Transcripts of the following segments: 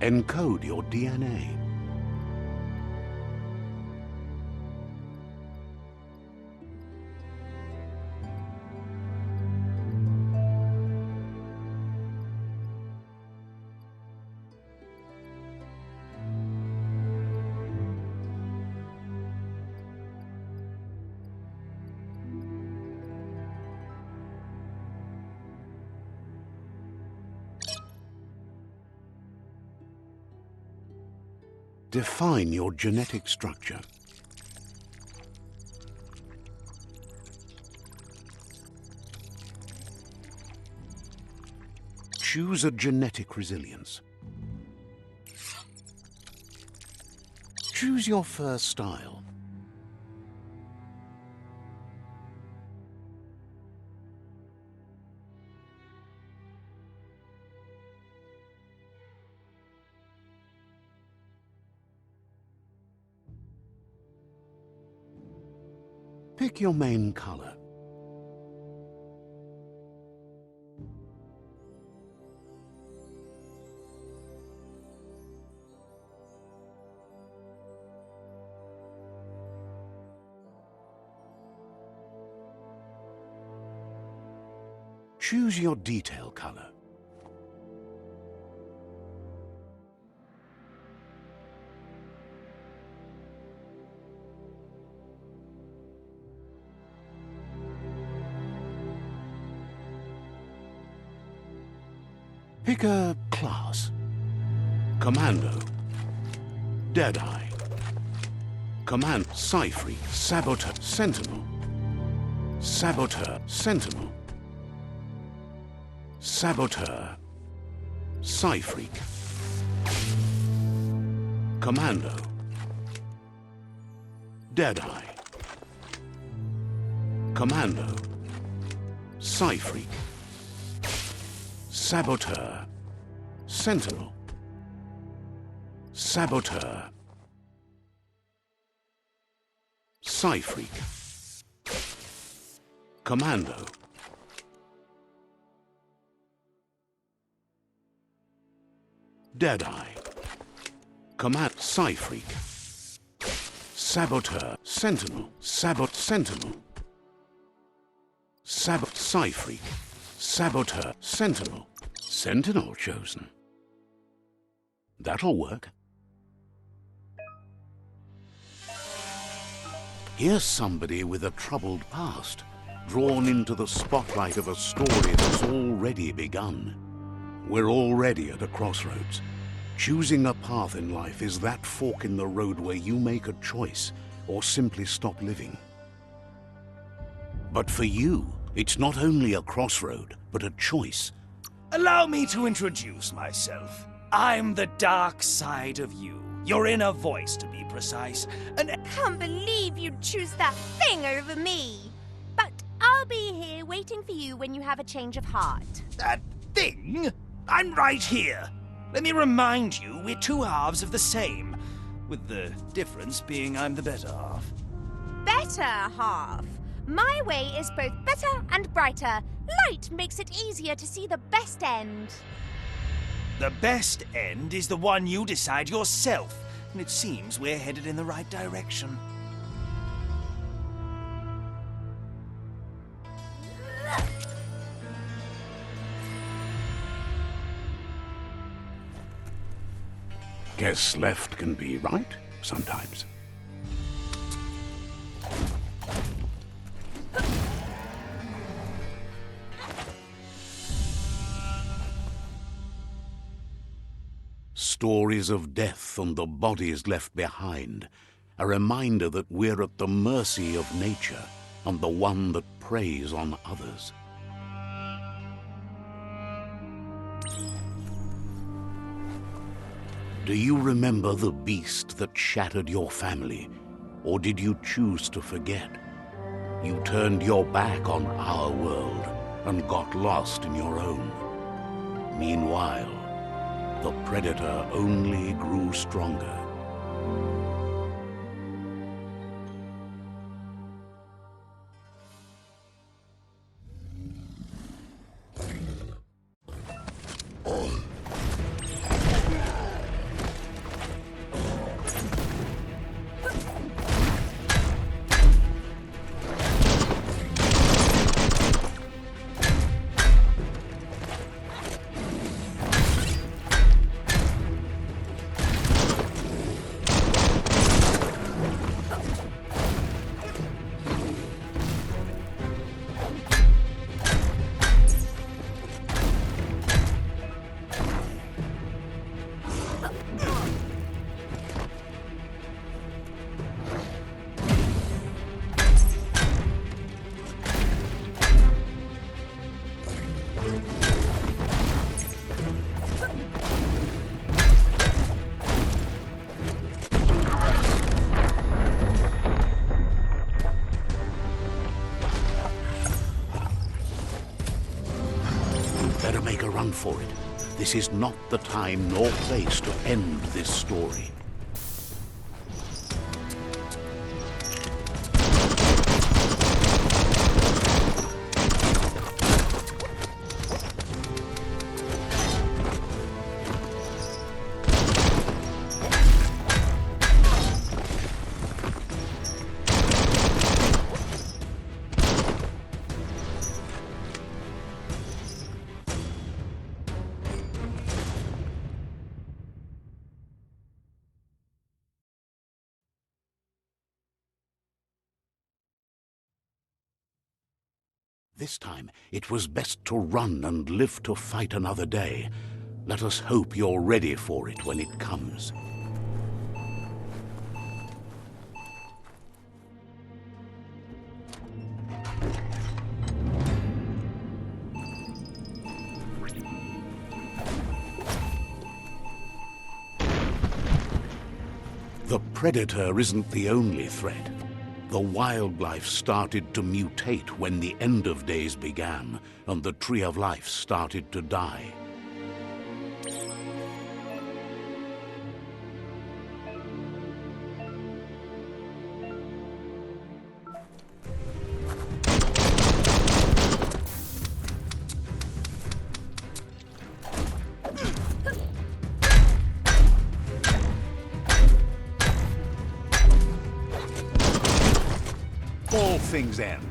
Encode your DNA. Define your genetic structure. Choose a genetic resilience. Choose your fur style. Pick your main color. Choose your detail color. Pick a class. Commando. Deadeye. Command. Psy-Freak. Saboteur. Sentinel. Saboteur. Sentinel. Saboteur. Psy-Freak. Commando. Deadeye. Commando. Psy-Freak. Saboteur. Sentinel. Saboteur. Psy-Freak. Commando. Deadeye. Command. Psy-Freak. Saboteur. Sentinel. Sentinel. Psy-Freak. Saboteur. Sentinel. Sentinel chosen. That'll work. Here's somebody with a troubled past, drawn into the spotlight of a story that's already begun. We're already at a crossroads. Choosing a path in life is that fork in the road where you make a choice or simply stop living. But for you, it's not only a crossroad, but a choice. Allow me to introduce myself. I'm the dark side of you. Your inner voice, to be precise. I can't believe you'd choose that thing over me. But I'll be here waiting for you when you have a change of heart. That thing? I'm right here. Let me remind you, we're two halves of the same. With the difference being I'm the better half. Better half? My way is both better and brighter. Light makes it easier to see the best end. The best end is the one you decide yourself, and it seems we're headed in the right direction. Guess left can be right sometimes. Stories of death and the bodies left behind, a reminder that we're at the mercy of nature and the one that preys on others. Do you remember the beast that shattered your family, or did you choose to forget? You turned your back on our world and got lost in your own. Meanwhile, the predator only grew stronger. make a run for it. This is not the time nor place to end this story. This time, it was best to run and live to fight another day. Let us hope you're ready for it when it comes. The predator isn't the only threat. The wildlife started to mutate when the end of days began, and the tree of life started to die. All things end.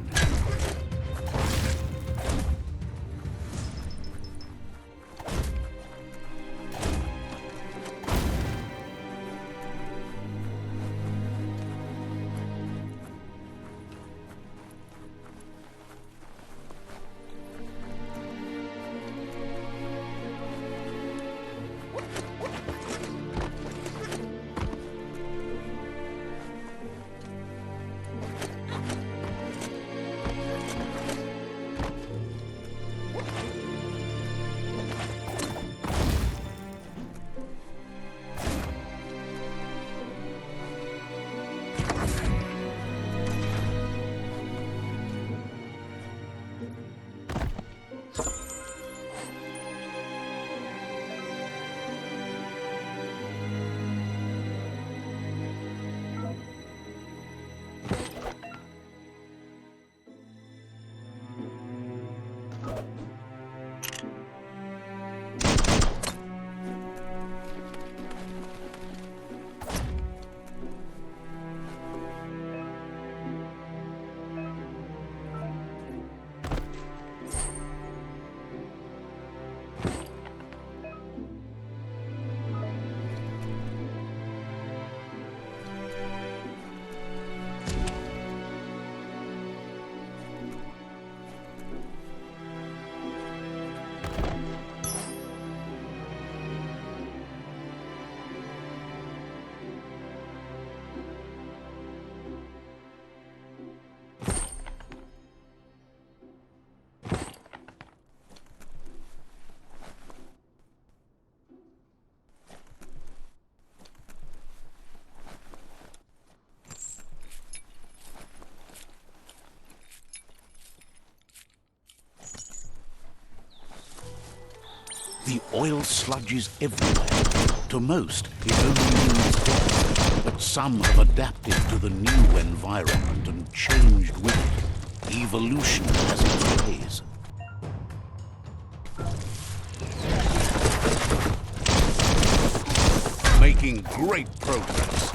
The oil sludge is everywhere. To most, it only means death, but some have adapted to the new environment and changed with it. Evolution has its ways. Making great progress.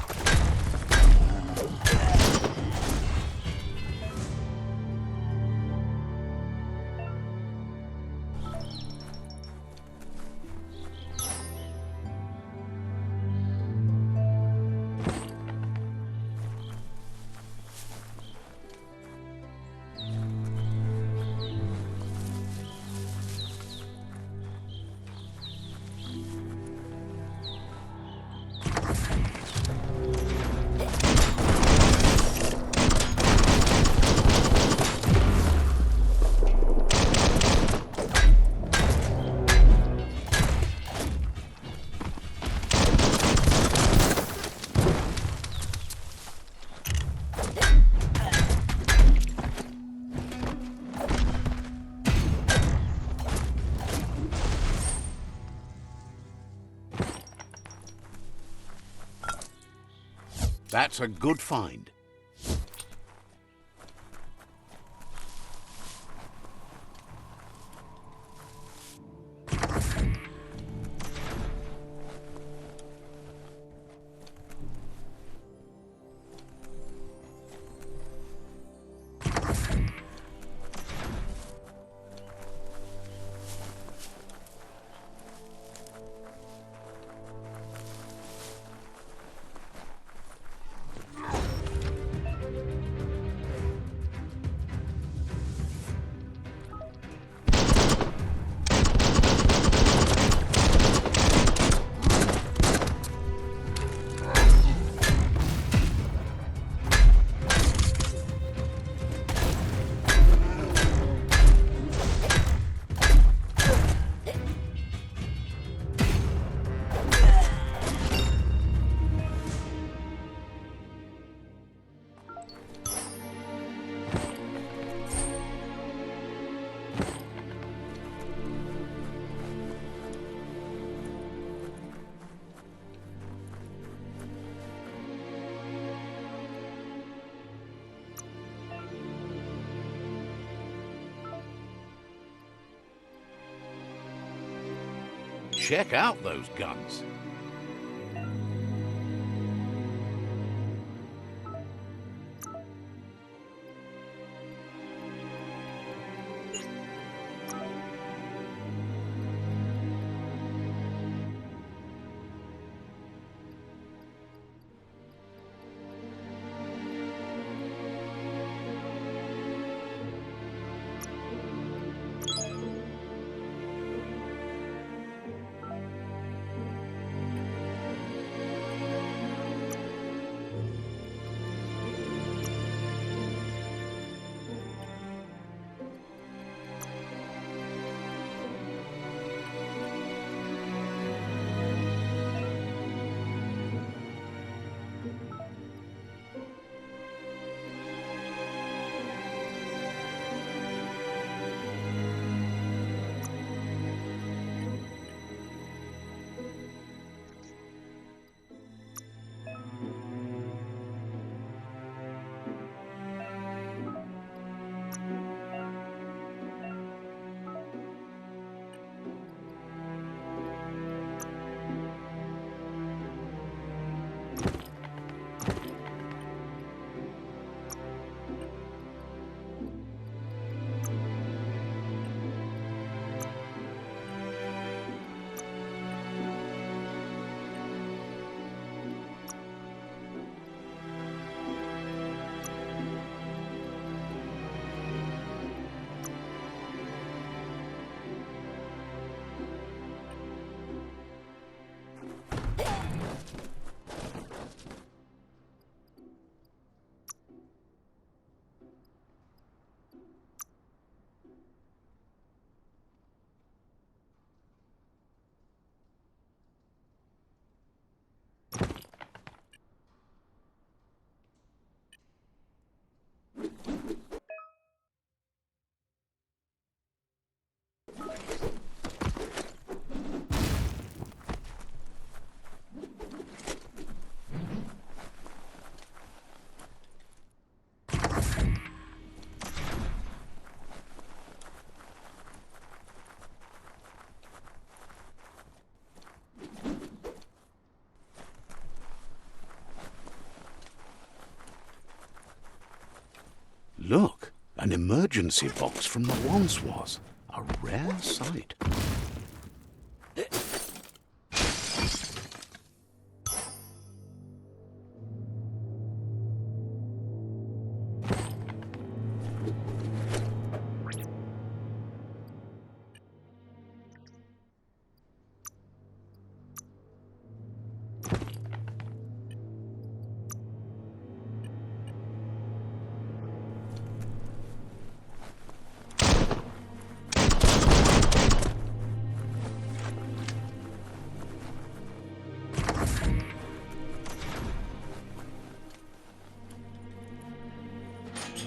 That's a good find. Check out those guns. Look, an emergency box from the once was. A rare sight.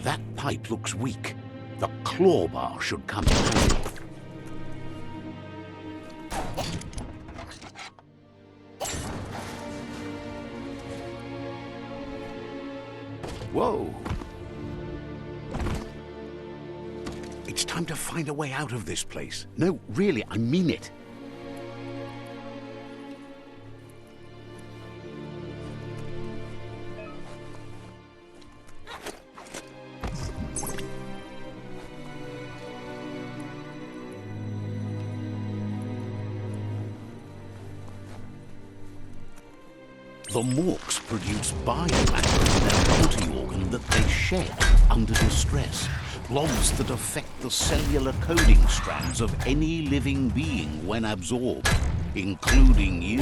That pipe looks weak. The claw bar should come in handy. Whoa! It's time to find a way out of this place. No, really, I mean it. The Morks produce biomutant in their multi-organ that they shed under distress. Blobs that affect the cellular coding strands of any living being when absorbed, including you.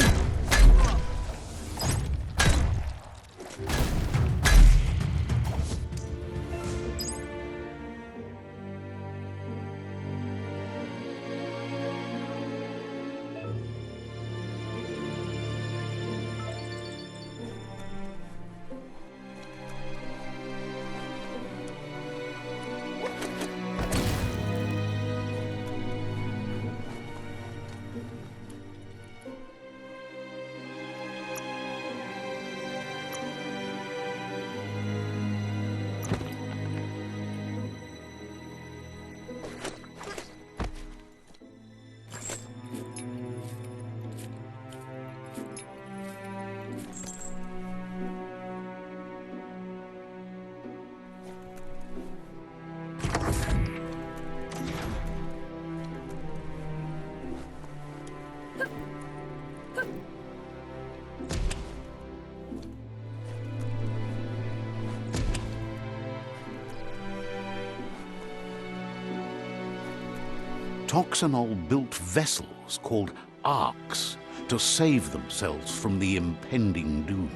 Toxanol built vessels called arks to save themselves from the impending doom.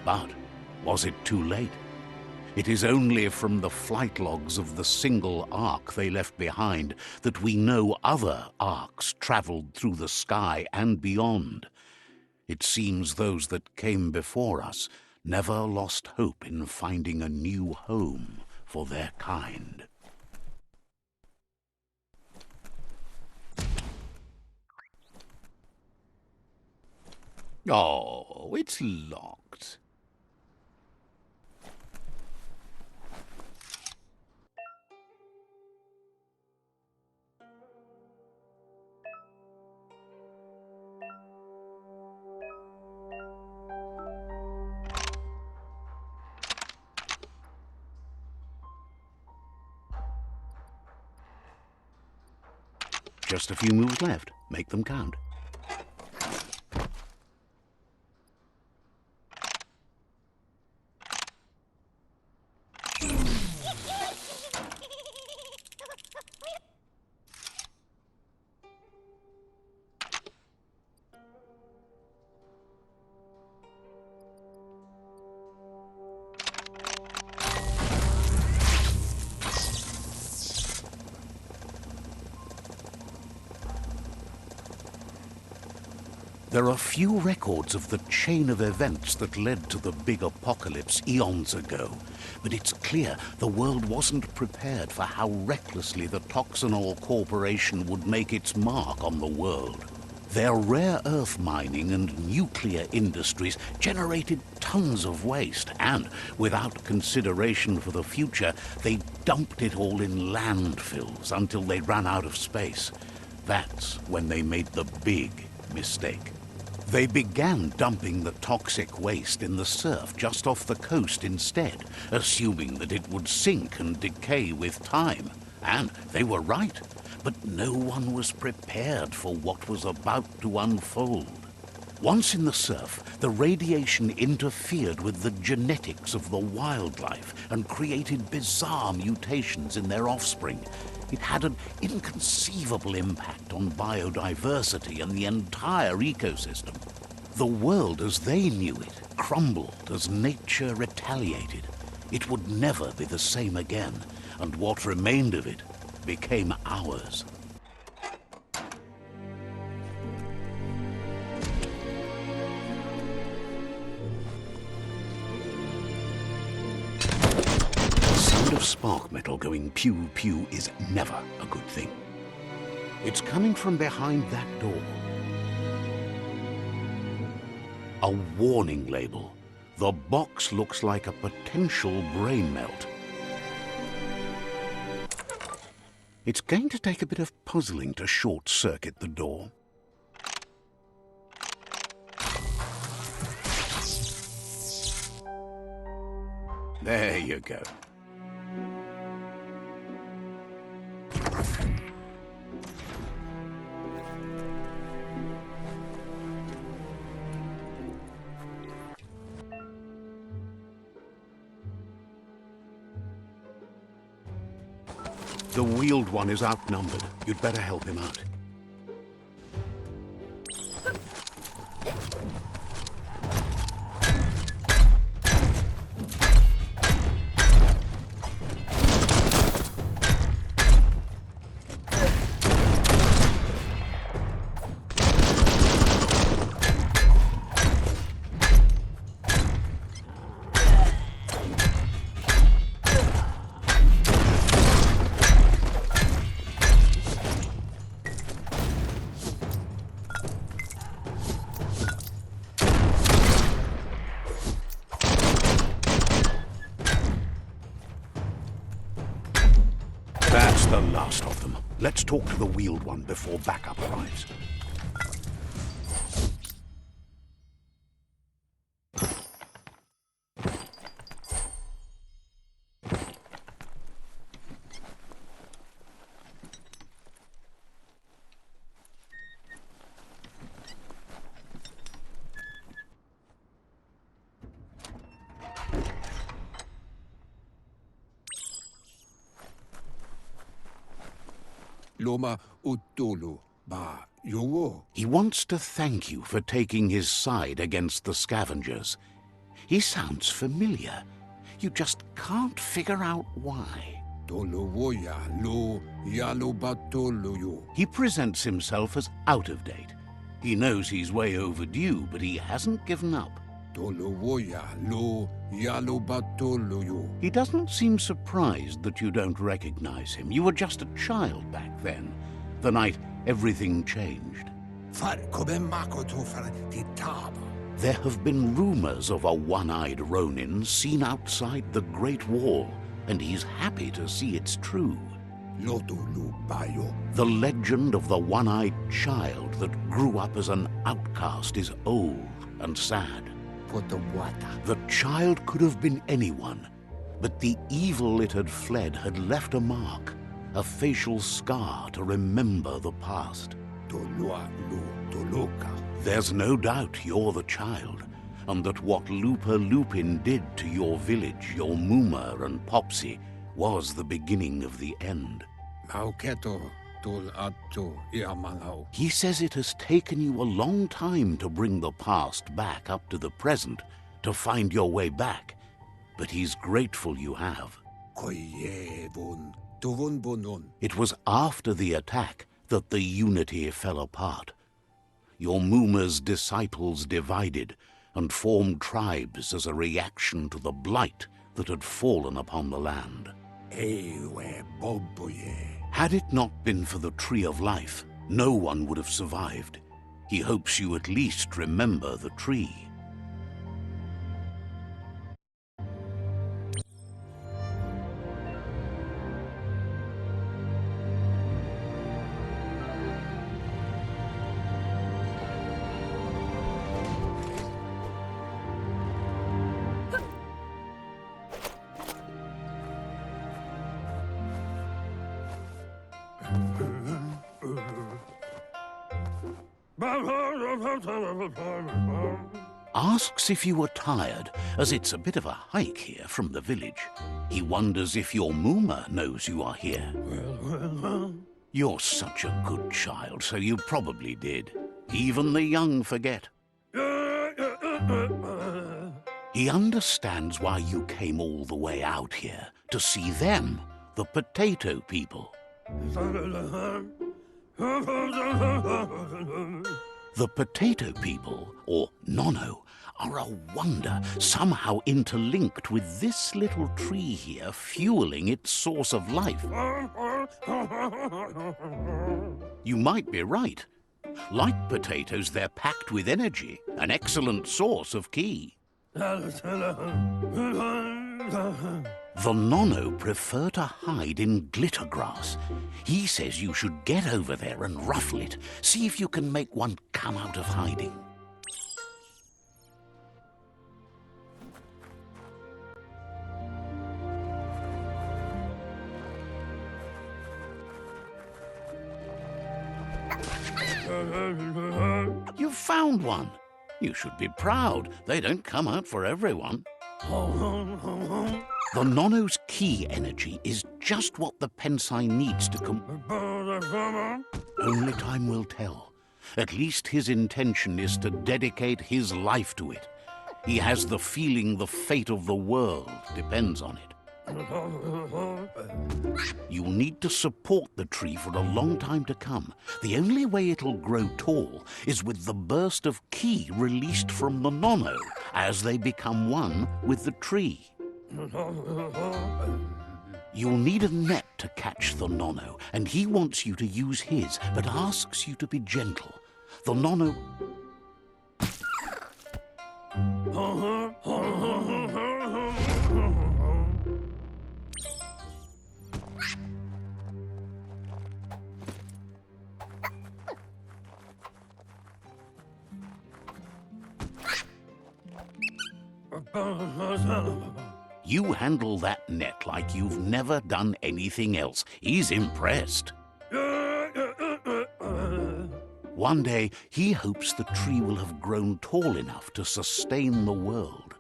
But was it too late? It is only from the flight logs of the single ark they left behind that we know other arks traveled through the sky and beyond. It seems those that came before us never lost hope in finding a new home for their kind. Oh, it's locked. Just a few moves left. Make them count. There are few records of the chain of events that led to the big apocalypse eons ago, but it's clear the world wasn't prepared for how recklessly the Toxanol Corporation would make its mark on the world. Their rare earth mining and nuclear industries generated tons of waste, and without consideration for the future, they dumped it all in landfills until they ran out of space. That's when they made the big mistake. They began dumping the toxic waste in the surf just off the coast instead, assuming that it would sink and decay with time. And they were right, but no one was prepared for what was about to unfold. Once in the surf, the radiation interfered with the genetics of the wildlife and created bizarre mutations in their offspring. It had an inconceivable impact on biodiversity and the entire ecosystem. The world as they knew it crumbled as nature retaliated. It would never be the same again, and what remained of it became ours. Of spark metal going pew-pew is never a good thing. It's coming from behind that door. A warning label. The box looks like a potential brain melt. It's going to take a bit of puzzling to short-circuit the door. There you go. The wheeled one is outnumbered. You'd better help him out. That's the last of them. Let's talk to the wheeled one before backup arrives. Loma utulu ba yowo. He wants to thank you for taking his side against the scavengers. He sounds familiar. You just can't figure out why. Tolo woya lo yalo batolo yo. He presents himself as out of date. He knows he's way overdue, but he hasn't given up. Tolo woya lo yalo batolo yo. He doesn't seem surprised that you don't recognize him. You were just a child back then, the night everything changed. Far kobe mako to far titaba. There have been rumors of a one-eyed Ronin seen outside the Great Wall, and he's happy to see it's true. Lotulu bayo. The legend of the one-eyed child that grew up as an outcast is old and sad. Potawata. The child could have been anyone, but the evil it had fled had left a mark, a facial scar to remember the past. Tolua lu toloka. There's no doubt you're the child, and that what Lupa Lupin did to your village, your Muma and Popsy, was the beginning of the end. Mauketo tol atto iamalao. He says it has taken you a long time to bring the past back up to the present, to find your way back, but he's grateful you have. Koye bon tuvun bonon. It was after the attack that the unity fell apart. Your Muma's disciples divided and formed tribes as a reaction to the blight that had fallen upon the land. Ewe boboye. Had it not been for the Tree of Life, no one would have survived. He hopes you at least remember the tree. Asks if you were tired, as it's a bit of a hike here from the village. He wonders if your Muma knows you are here. You're such a good child, so you probably did. Even the young forget. He understands why you came all the way out here, to see them, the potato people. The potato people, or Nono, are a wonder, somehow interlinked with this little tree here, fueling its source of life. You might be right. Like potatoes, they're packed with energy, an excellent source of ki. The Nono prefer to hide in glitter grass. He says you should get over there and ruffle it. See if you can make one come out of hiding. You've found one. You should be proud. They don't come out for everyone. The Nono's key energy is just what the Pensai needs to Only time will tell. At least his intention is to dedicate his life to it. He has the feeling the fate of the world depends on it. You'll need to support the tree for a long time to come. The only way it'll grow tall is with the burst of ki released from the Nono as they become one with the tree. You'll need a net to catch the Nono, and he wants you to use his, but asks you to be gentle. The Nono... You handle that net like you've never done anything else. He's impressed. One day, he hopes the tree will have grown tall enough to sustain the world.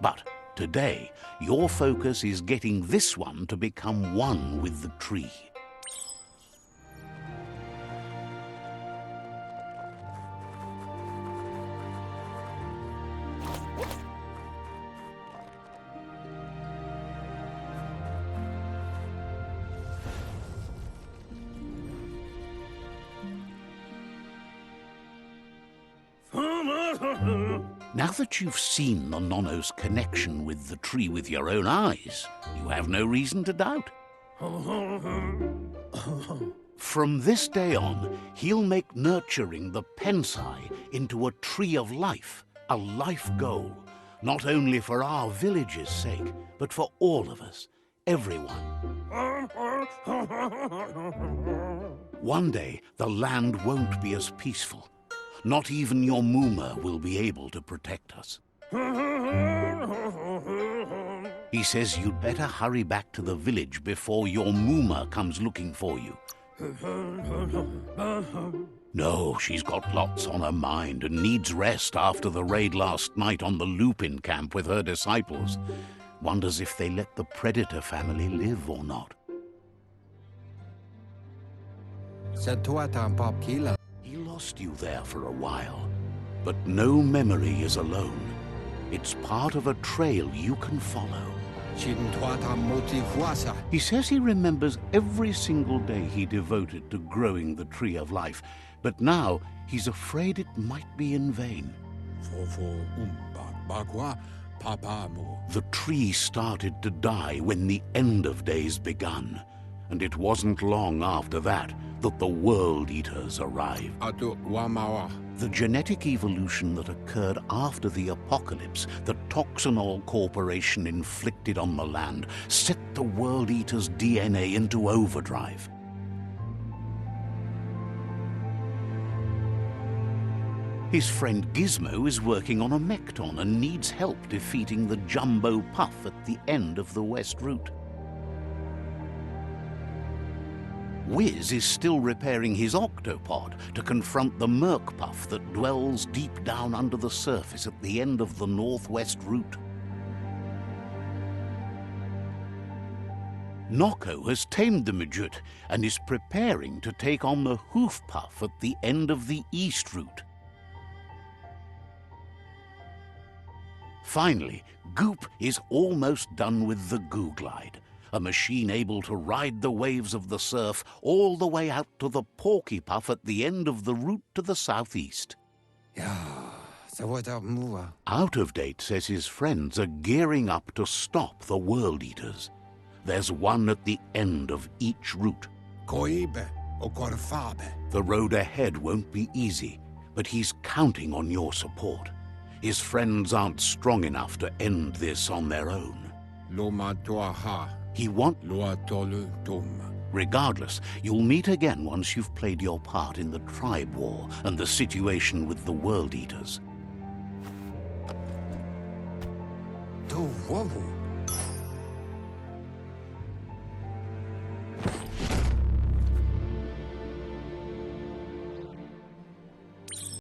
But today, your focus is getting this one to become one with the tree. Now that you've seen the Nono's connection with the tree with your own eyes, you have no reason to doubt. From this day on, he'll make nurturing the Pensai into a tree of life, a life goal, not only for our village's sake, but for all of us, everyone. One day, the land won't be as peaceful. Not even your Muma will be able to protect us. He says you'd better hurry back to the village before your Muma comes looking for you. No, she's got lots on her mind and needs rest after the raid last night on the Lupin camp with her disciples. Wonders if they let the Predator family live or not. He lost you there for a while, but no memory is alone. It's part of a trail you can follow. He says he remembers every single day he devoted to growing the Tree of Life, but now he's afraid it might be in vain. The tree started to die when the end of days begun, and it wasn't long after that that the World Eaters arrived. The genetic evolution that occurred after the apocalypse that Toxanol Corporation inflicted on the land set the World Eaters' DNA into overdrive. His friend Gizmo is working on a Mekton and needs help defeating the Jumbo Puff at the end of the West Route. Wiz is still repairing his octopod to confront the Merc Puff that dwells deep down under the surface at the end of the Northwest Route. Noko has tamed the Midget and is preparing to take on the Hoof Puff at the end of the East Route. Finally, Goop is almost done with the Goo Glide, a machine able to ride the waves of the surf all the way out to the Porky Puff at the end of the route to the southeast. Out of Date says his friends are gearing up to stop the World Eaters. There's one at the end of each route. The road ahead won't be easy, but he's counting on your support. His friends aren't strong enough to end this on their own. Lo matoa ha. He wants... Lo atole tom. Regardless, you'll meet again once you've played your part in the tribe war and the situation with the World Eaters. To wobu.